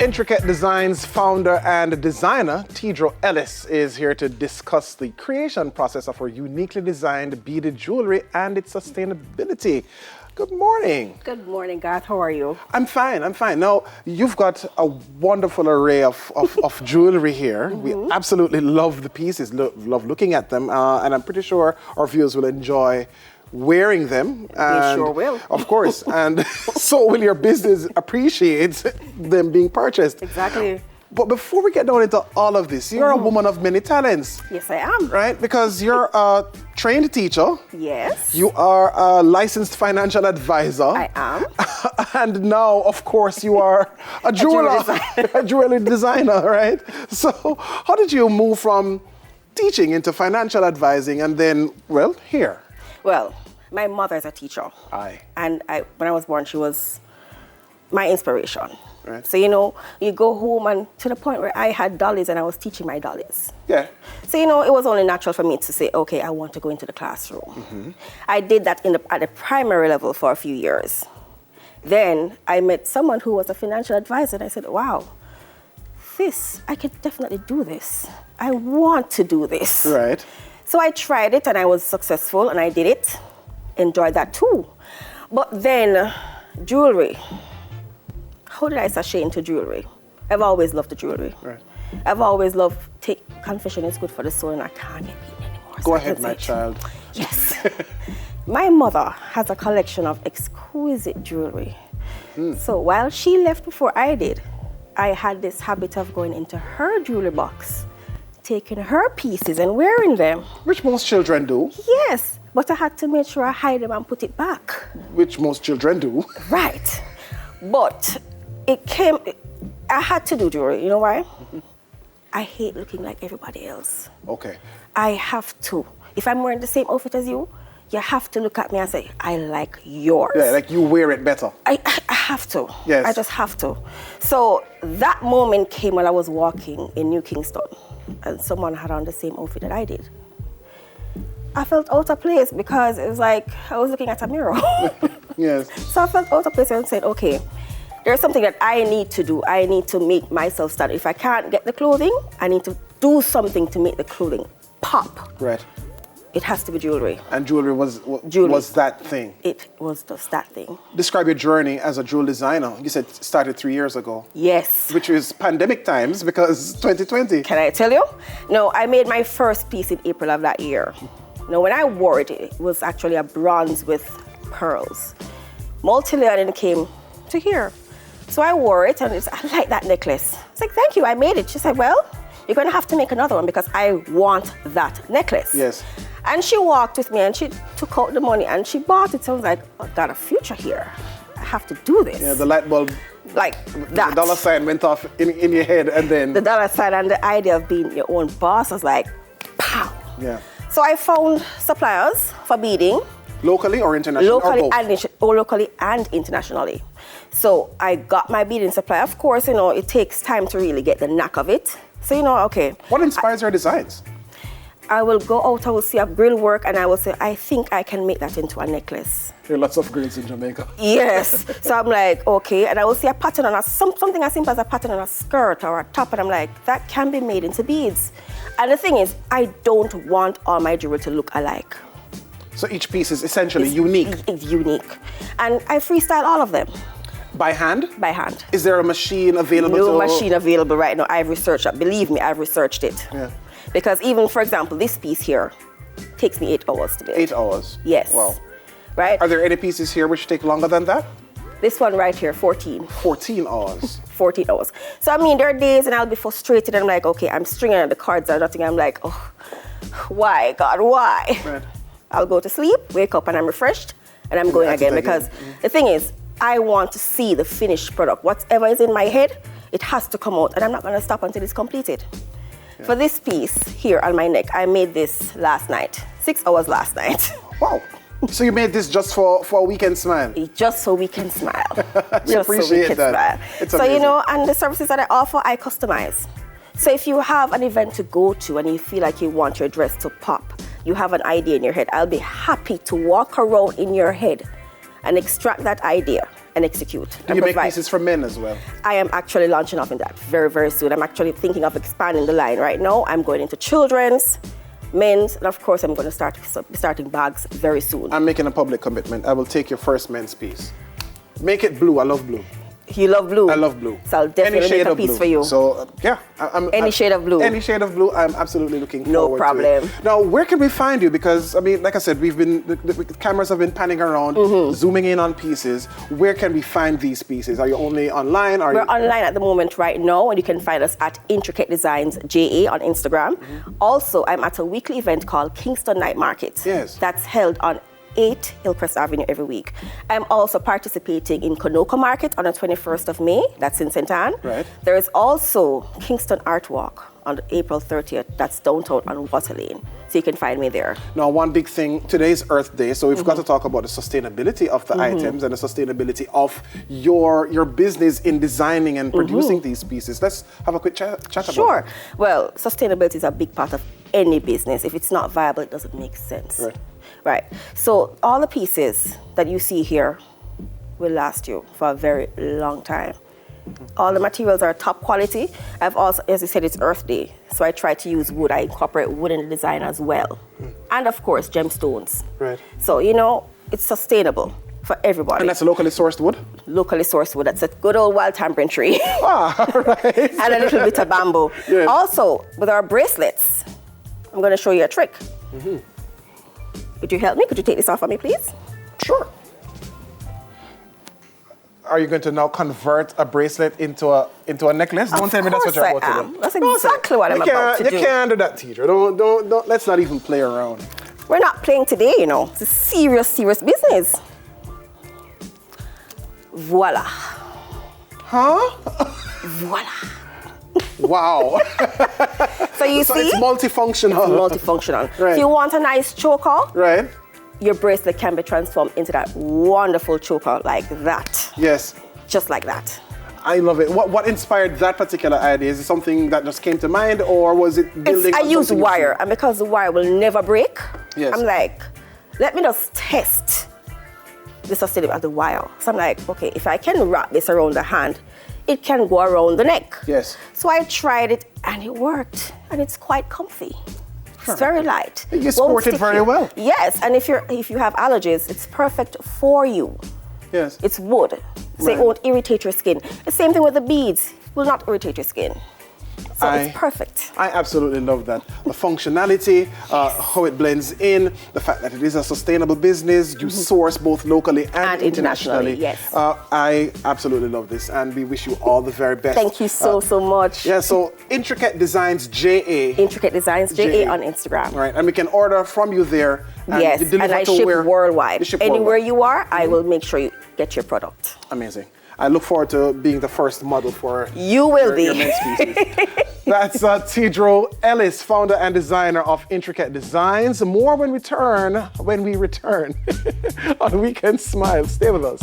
Intricate Designs founder and designer, Tidro Ellis, is here to discuss the creation process of her uniquely designed beaded jewelry and its sustainability. Good morning. Good morning, Garth. How are you? I'm fine. Now, you've got a wonderful array of jewelry here. We absolutely love the pieces, love looking at them, and I'm pretty sure our viewers will enjoy wearing them. We sure will. Of course, and so will your business appreciate them being purchased. Exactly. But before we get down into all of this, you're a woman of many talents. Yes, I am. Right? Because you're a trained teacher. Yes. You are a licensed financial advisor. I am. And now, of course, you are a jeweler, a jewelry designer, right? So how did you move from teaching into financial advising and then, well, here? Well, my mother is a teacher. Aye. And when I was born, she was my inspiration. Right. So, you go home and to the point where I had dollies and I was teaching my dollies. Yeah. So, it was only natural for me to say, okay, I want to go into the classroom. I did that at the primary level for a few years. Then I met someone who was a financial advisor and I said, wow, I could definitely do this. I want to do this. Right. So I tried it and I was successful and I did it. Enjoyed that too. But then jewelry. How did I sashay into jewelry? I've always loved the jewelry. Right. I've always loved, confession is good for the soul and I can't get beaten anymore. Go ahead, my child. Yes. My mother has a collection of exquisite jewelry. So while she left before I did, I had this habit of going into her jewelry box, taking her pieces and wearing them. Which most children do. Yes, but I had to make sure I hide them and put it back. Which most children do. Right. But I had to do jewelry. You know why? I hate looking like everybody else. Okay. I have to. If I'm wearing the same outfit as you have to look at me and say, I like yours. Yeah, like you wear it better. I have to. Yes. I just have to. So that moment came when I was walking in New Kingston and someone had on the same outfit that I did. I felt out of place because it was like I was looking at a mirror. Yes. So I felt out of place and said, okay, there's something that I need to do. I need to make myself stand. If I can't get the clothing, I need to do something to make the clothing pop. Right. It has to be jewelry. And jewelry was that thing. It was just that thing. Describe your journey as a jewel designer. You said it started 3 years ago. Yes. Which is pandemic times because 2020. Can I tell you? No, I made my first piece in April of that year. Now, when I wore it, it was actually a bronze with pearls. Multi-layered and it came to here. So I wore it and I like that necklace. I was like, thank you, I made it. She said, well, you're gonna have to make another one because I want that necklace. Yes. And she walked with me and she took out the money and she bought it. So I was like, oh, I've got a future here. I have to do this. Yeah, the light bulb. Like that. The dollar sign went off in your head and then. The dollar sign and the idea of being your own boss was like, pow. Yeah. So I found suppliers for beading. Locally or internationally? Locally and internationally. So I got my beading supply. Of course, it takes time to really get the knack of it. So, okay. What inspires your designs? I will go out, I will see a grill work, and I will say, I think I can make that into a necklace. There are lots of grills in Jamaica. Yes. So I'm like, okay. And I will see a pattern on something as simple as a pattern on a skirt or a top, and I'm like, that can be made into beads. And the thing is, I don't want all my jewelry to look alike. So each piece is essentially unique? It's unique. And I freestyle all of them. By hand? By hand. Is there a machine available? No machine available right now. I've researched it. Believe me, I've researched it. Yeah. Because even, for example, this piece here takes me 8 hours to make. 8 hours? Yes. Wow. Right? Are there any pieces here which take longer than that? This one right here, 14. 14 hours? 14 hours. So, there are days and I'll be frustrated and I'm like, okay, I'm stringing out the cards or nothing. I'm like, oh, why, God, why? Right. I'll go to sleep, wake up and I'm refreshed and I'm going again. Because the thing is, I want to see the finished product. Whatever is in my head, it has to come out and I'm not going to stop until it's completed. Yeah. For this piece here on my neck, I made this last night, 6 hours last night. Wow. So you made this just for a weekend smile? Just so we can smile. We appreciate that. It's amazing. And the services that I offer, I customize. So if you have an event to go to and you feel like you want your dress to pop, you have an idea in your head, I'll be happy to walk around in your head and extract that idea and execute. Do you make pieces for men as well? I am actually launching off in that very, very soon. I'm actually thinking of expanding the line right now. I'm going into children's, men's, and of course I'm going to start starting bags very soon. I'm making a public commitment. I will take your first men's piece. Make it blue. I love blue. You love blue? I love blue. So I'll definitely make a piece for you. So, yeah. Any shade of blue? Any shade of blue, I'm absolutely looking forward to problem. it. Now, where can we find you? Because, I mean, like I said, the cameras have been panning around, zooming in on pieces. Where can we find these pieces? Are you only online? We're online at the moment right now, and you can find us at Intricate Designs JA on Instagram. Also, I'm at a weekly event called Kingston Night Market. Yes. That's held on 8 Hillcrest Avenue every week. I'm also participating in Konoko Market on the 21st of May. That's in St. Anne. Right. There is also Kingston Art Walk on April 30th. That's downtown on Water Lane. So you can find me there. Now, one big thing, today's Earth Day, so we've got to talk about the sustainability of the items and the sustainability of your business in designing and producing these pieces. Let's have a quick chat about that. Sure. Well, sustainability is a big part of any business. If it's not viable, it doesn't make sense. Right. Right. So all the pieces that you see here will last you for a very long time. All the materials are top quality. I've also, as you said, it's Earth Day, so I try to use wood. I incorporate wood in the design as well. And of course, gemstones. Right. So, you know, it's sustainable for everybody. And that's locally sourced wood? Locally sourced wood. That's a good old wild tamarind tree. Right. And a little bit of bamboo. Yeah. Also, with our bracelets, I'm going to show you a trick. Could you help me? Could you take this off for me, please? Sure. Are you going to now convert a bracelet into a necklace? Don't tell me that's what you're about to do. That's exactly what I'm about to do. You can't do that, teacher. Don't. Let's not even play around. We're not playing today, you know. It's a serious, serious business. Voila. Huh? Voila. Wow. So you see? It's multifunctional. It's multifunctional. Right. If you want a nice choker, right? Your bracelet can be transformed into that wonderful choker like that. Yes. Just like that. I love it. What inspired that particular idea? Is it something that just came to mind, or was it building? I use wire, and because the wire will never break, yes. I'm like, let me just test the sustainability of the wire. So I'm like, okay, if I can wrap this around the hand, it can go around the neck. Yes. So I tried it, and it worked, and it's quite comfy. It's very light. You sport it very well. Yes, and if you have allergies, it's perfect for you. Yes. It's wood, so it won't irritate your skin. The same thing with the beads, it will not irritate your skin. So it's perfect. I absolutely love that. The functionality, how it blends in, the fact that it is a sustainable business, you source both locally and internationally. Yes. I absolutely love this, and we wish you all the very best. Thank you so much. Yeah, so Intricate Designs JA. Intricate Designs JA on Instagram. Right, and we can order from you there. And yes, and I ship worldwide. Anywhere you are, I will make sure you get your product. Amazing. I look forward to being the first model for your men's pieces. That's Tidro Ellis, founder and designer of Intricate Designs. More when we return on Weekend Smile. Stay with us.